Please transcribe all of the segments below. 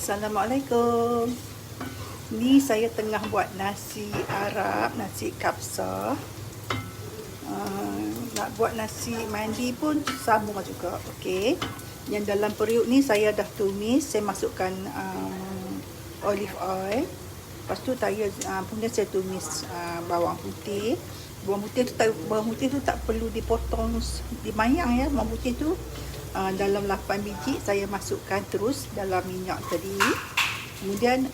Assalamualaikum. Ni saya tengah buat nasi Arab, nasi kapsa. Nak buat nasi mandi pun sama juga. Okey. Yang dalam periuk ni saya dah tumis, saya masukkan olive oil. Lepas tu saya kemudian saya tumis bawang putih. Bawang putih tu tak perlu dipotong dimayang ya. Bawang putih tu dalam 8 biji saya masukkan terus dalam minyak tadi. Kemudian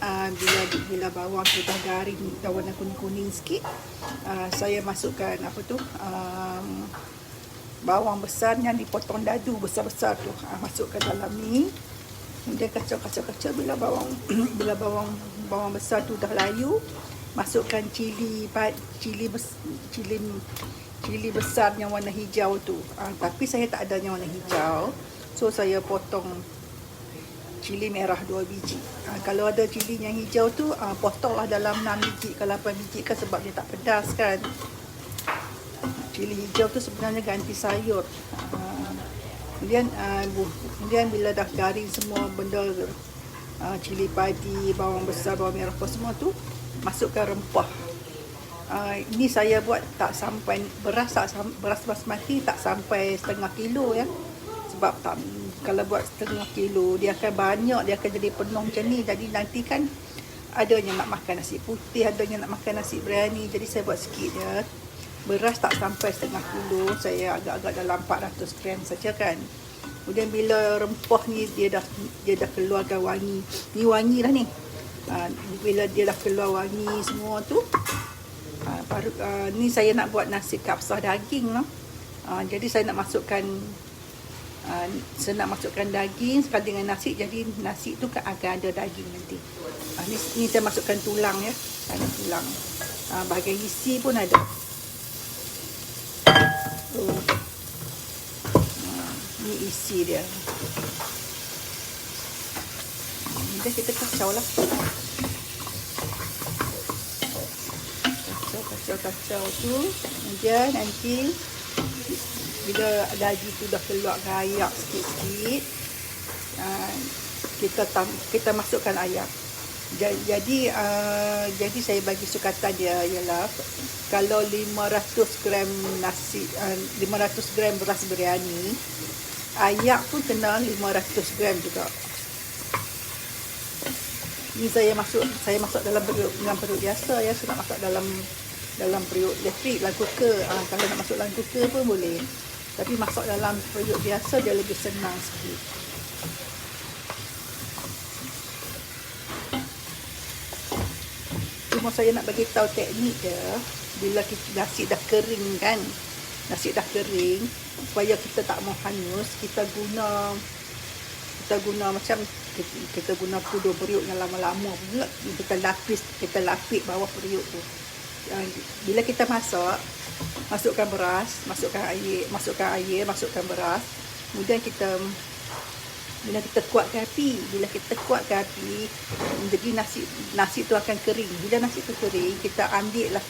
bila bawang tu dah garing, dah warna kuning-kuning sikit, saya masukkan bawang besar yang dipotong dadu besar-besar tu, masukkan dalam ni. Kemudian kacau bila bawang besar tu dah layu, masukkan cili besar yang warna hijau tu. Tapi saya tak ada yang warna hijau, so saya potong cili merah 2 biji. Kalau ada cili yang hijau tu, potonglah dalam 6 biji ke 8 biji kan, sebab dia tak pedas kan. Cili hijau tu sebenarnya ganti sayur. Kemudian bila dah garing semua benda, cili padi, bawang besar, bawang merah apa semua tu, masukkan rempah. Ini saya buat tak sampai beras basmati tak sampai setengah kilo ya. Sebab kalau buat setengah kilo dia akan banyak, dia akan jadi penuh macam ni. Jadi nanti kan ada yang nak makan nasi putih, ada yang nak makan nasi biryani. Jadi saya buat sikit je. Beras tak sampai setengah kilo, saya agak-agak dalam 400 gram saja kan. Kemudian bila rempah ni dia dah keluarkan wangi. Ni wangi lah ni. Bila dia dah keluar wangi semua tu, ni saya nak buat nasi kapsah daging lah. Jadi saya nak masukkan daging sekali dengan nasi. Jadi nasi tu akan ada daging nanti. Ni saya masukkan tulang ya. Ada tulang. Bahagian isi pun ada. Ni isi dia. Jadi kita kacau lah. Kacau tu. Kemudian nanti bila daging tu dah keluar ayak sikit-sikit, kita masukkan ayak. Jadi saya bagi sukatan dia ialah kalau 500 gram nasi, 500 gram beras biryani, ayak pun kena 500 gram juga. Ni saya masuk dalam periuk biasa ya. Saya nak masak dalam periuk elektrik, dalam cooker. Kalau nak masuk dalam cooker pun boleh. Tapi masak dalam periuk biasa dia lebih senang sikit. Cuma saya nak bagi tahu teknik dia. Bila nasi dah kering kan, nasi dah kering, supaya kita tak mau hanyus, kita guna macam kita guna pudung periuk yang lama-lama pula. Kita lapik bawah periuk tu. Bila kita masukkan beras, masukkan air, masukkan beras. Kemudian bila kita kuatkan api, jadi nasi tu akan kering. Bila nasi tu kering, kita ambil lah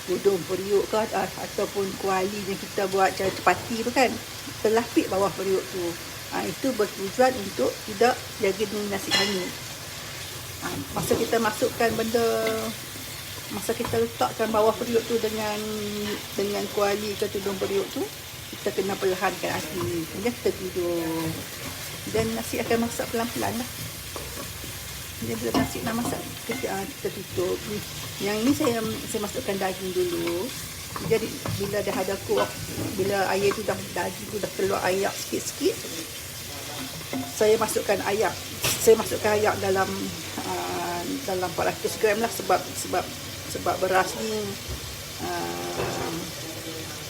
pudung periuk ke ataupun kuali yang kita buat cara cepati tu kan, kita lapik bawah periuk tu. Itu bertujuan untuk tidak jaga nasi hanyut. Masa kita letakkan bawah periuk tu dengan kuali ke tudung periuk tu, kita kena perlahankan api. Kemudian kita tidur. Dan nasi akan masak pelan-pelan lah. Jadi bila nasi nak masak, kita tutup. Yang ni saya masukkan daging dulu. Jadi bila dah ada kuah, bila daging tu dah keluar ayak sikit-sikit, saya masukkan ayak. Saya masukkan ayak dalam 400 gram lah, sebab beras ni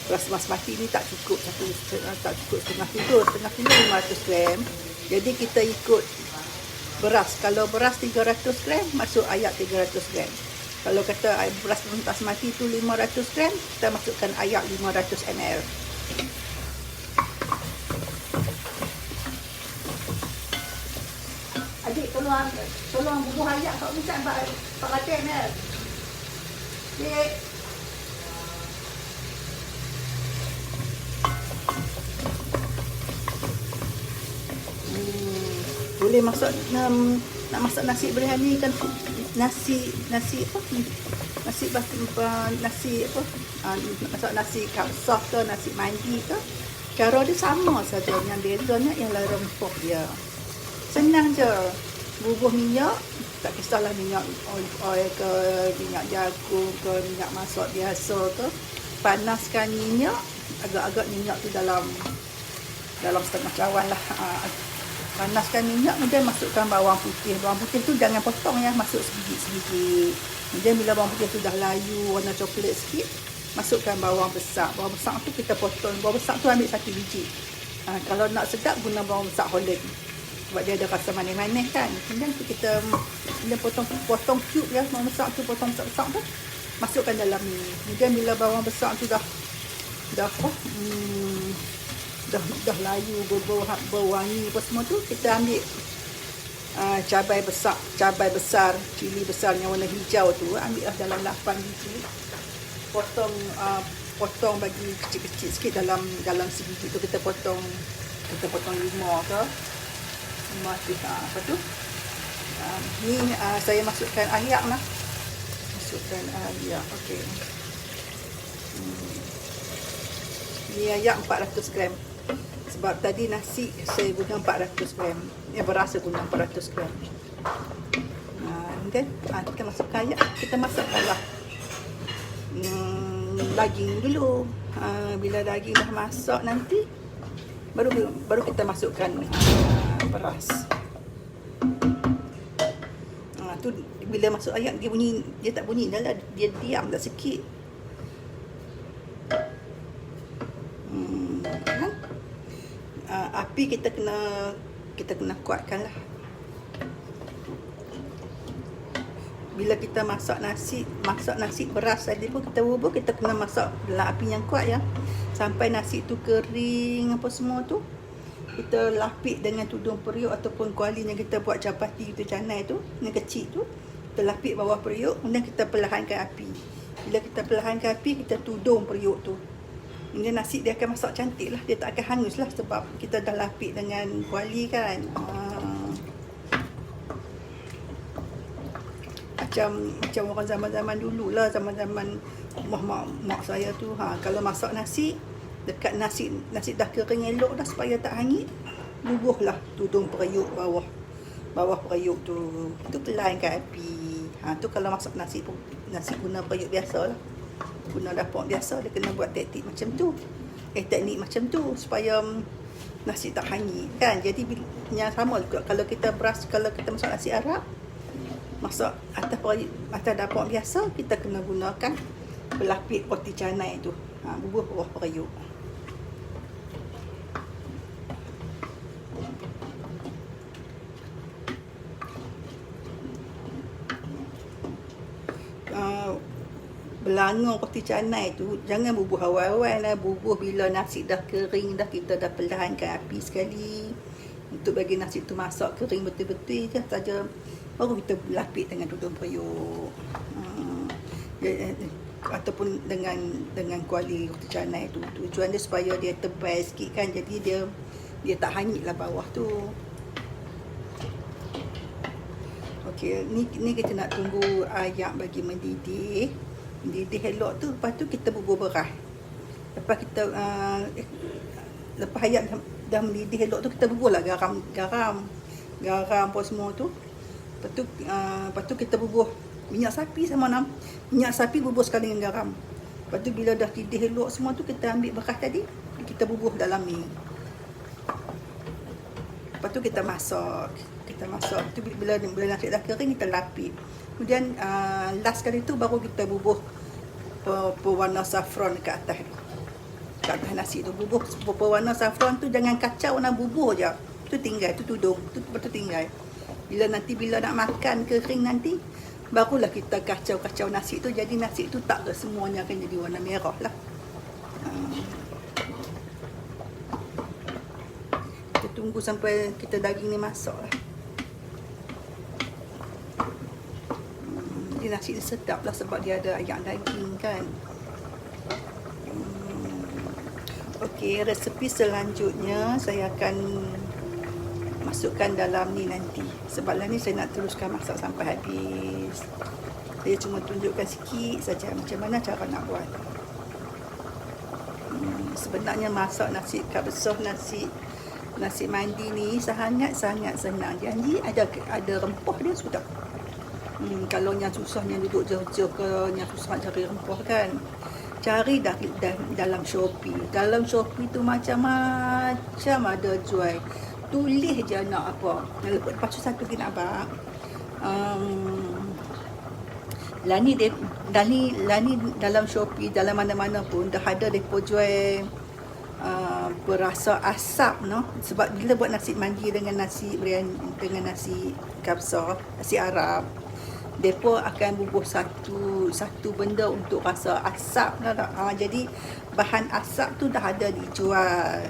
beras basmati ni tak cukup setengah kilo 500 gram. Jadi kita ikut beras. Kalau beras 300 gram, masuk ayak 300 gram. Kalau kata beras basmati tu 500 gram, kita masukkan ayak 500 ml. Adik tolong bubuh ayak kat ni 400 ml. Adik. Boleh masuk nak masak nasi biryani kan, nasi apa ni, nasi apa, masak nasi kapsah ke, nasi mandi ke, cara dia sama saja. Yang bezanya ialah rempah dia. Senang je. Bubuh minyak, tak kisahlah minyak oil ke, minyak jagung ke, minyak masak biasa ke. Panaskan minyak, agak-agak minyak tu dalam setengah cawan lah. Panaskan minyak, kemudian masukkan bawang putih. Bawang putih tu jangan potong ya, masuk sedikit-sedikit. Kemudian bila bawang putih tu dah layu, warna coklat sikit, masukkan bawang besar. Bawang besar tu kita potong. Bawang besar tu ambil 1 biji. Kalau nak sedap, guna bawang besar Holland. Sebab dia ada rasa manis-manis kan. Kemudian kita potong cube ya, bawang besar tu potong besar-besar tu, masukkan dalam ni. Kemudian bila bawang besar tu dah layu, berwangi apa semua tu, kita ambil cabai besar, cili besar yang warna hijau tu, ambil lah dalam 8 biji. Potong bagi kecil-kecil sikit dalam sebiji tu, kita potong 5 ke 5 tu. Apa tu? Ni saya masukkan ayak lah. Okey. Ni ayak 400 gram. Sebab tadi nasi saya guna 400 gram. Beras saya guna 400 gram. Then kita masukkan ayak. Kita masukkanlah daging dulu. Bila daging dah masak nanti, baru kita masukkan beras. Tu bila masuk ayak dia tak bunyi dah lah, dia diam dah sikit. Api kita kena kuatkan lah. Bila kita masak nasi beras tadi pun kita bubuh, kita kena masak dalam api yang kuat ya, sampai nasi tu kering apa semua tu. Kita lapik dengan tudung periuk ataupun kuali yang kita buat capati tu, canai tu yang kecil tu, kita lapik bawah periuk, kemudian kita perlahankan api. Bila kita perlahankan api, kita tudung periuk tu. Kemudian nasi dia akan masak cantik lah, dia tak akan hangus lah sebab kita dah lapik dengan kuali kan. Macam orang zaman-zaman dulu lah, zaman-zaman mak saya tu, kalau masak nasi, dekat nasi dah kering elok dah supaya tak hangit, bubuhlah tudung periuk bawah periuk tu perlahankan api. Tu kalau masak nasi guna periuk biasa lah, guna dapur biasa, dia kena buat teknik macam tu supaya nasi tak hangit kan. Jadi yang sama juga kalau kita masak nasi Arab, masak atas dapur biasa, kita kena gunakan pelapik roti canai tu, bubuh bawah periuk. Belanga roti canai tu jangan bubuh awal-awal lah, bubuh bila nasi dah kering dah, kita dah perlahankan api sekali untuk bagi nasi tu masak kering betul-betul je saja, baru kita lapik dengan tudung periuk. Ataupun dengan kuali roti canai tu, tujuan dia supaya dia tebal sikit kan, jadi dia tak hangit lah bawah tu. Okey, ni kita nak tunggu ayak bagi mendidih elok tu. Lepas tu kita bubuh beras. Lepas ayak dah mendidih elok tu, kita bubuhlah garam apa semua tu. Lepas tu kita bubuh minyak sapi minyak sapi, bubuh sekali dengan garam. Lepas tu bila dah didih elok semua tu, kita ambil beras tadi, kita bubuh dalam ni. Lepas tu kita masak. Tu bila nasi dah kering, kita lapik. Kemudian last kali tu baru kita bubuh pewarna saffron kat atas nasi tu. Bubuh pewarna saffron tu jangan kacau, nak bubuh je. Tu tinggal, tu tudung, tu tinggal. Bila nak makan kering nanti, barulah kita kacau nasi tu, jadi nasi tu tak ke semuanya akan jadi warna merah lah. Kita tunggu sampai kita daging ni masak lah. Nasi ni sedap lah sebab dia ada ayak daging kan. Okey, resepi selanjutnya saya akan masukkan dalam ni nanti. Sebab lah ni saya nak teruskan masak sampai habis. Saya cuma tunjukkan sikit saja macam mana cara nak buat. Sebenarnya masak nasi kabsah, nasi mandi ni sangat-sangat senang. Janji ada rempah dia sudah. Kalau yang susahnya duduk jauh-jauh ke, yang susah cari rempah kan, cari dalam Shopee. Dalam Shopee tu macam-macam ada jual. Tulis je nak apa. Lepas tu satu lagi nak abang. Lani dalam Shopee, dalam mana-mana pun dah ada depa jual berasa asap, no. Sebab bila buat nasi mandi dengan nasi biryani, dengan nasi kabsah, nasi Arab, depa akan bubuh satu benda untuk rasa asap lah. Jadi bahan asap tu dah ada dijual.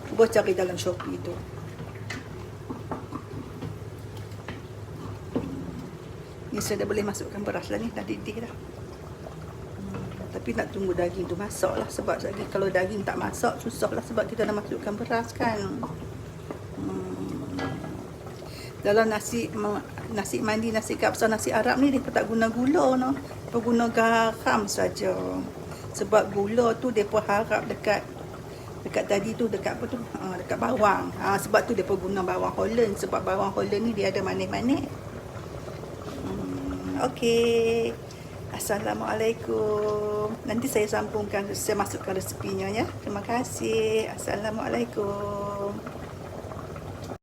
Cuba cari dalam Shopee tu. Ni saya dah boleh masukkan beras lah ni, dah didih dah. Tapi nak tunggu daging tu masak lah, sebab lagi kalau daging tak masak susah lah, sebab kita dah masukkan beras kan. Dalam nasi mandi, nasi kabsah, nasi Arab ni dia tak guna gula, no. Dia guna garam saja. Sebab gula tu depa harap dekat tadi tu, dekat apa tu? Dekat bawang. Sebab tu depa guna bawang Holland, sebab bawang Holland ni dia ada manis-manis. Okey. Assalamualaikum. Nanti saya sambungkan, saya masukkan resepinya ya. Terima kasih. Assalamualaikum.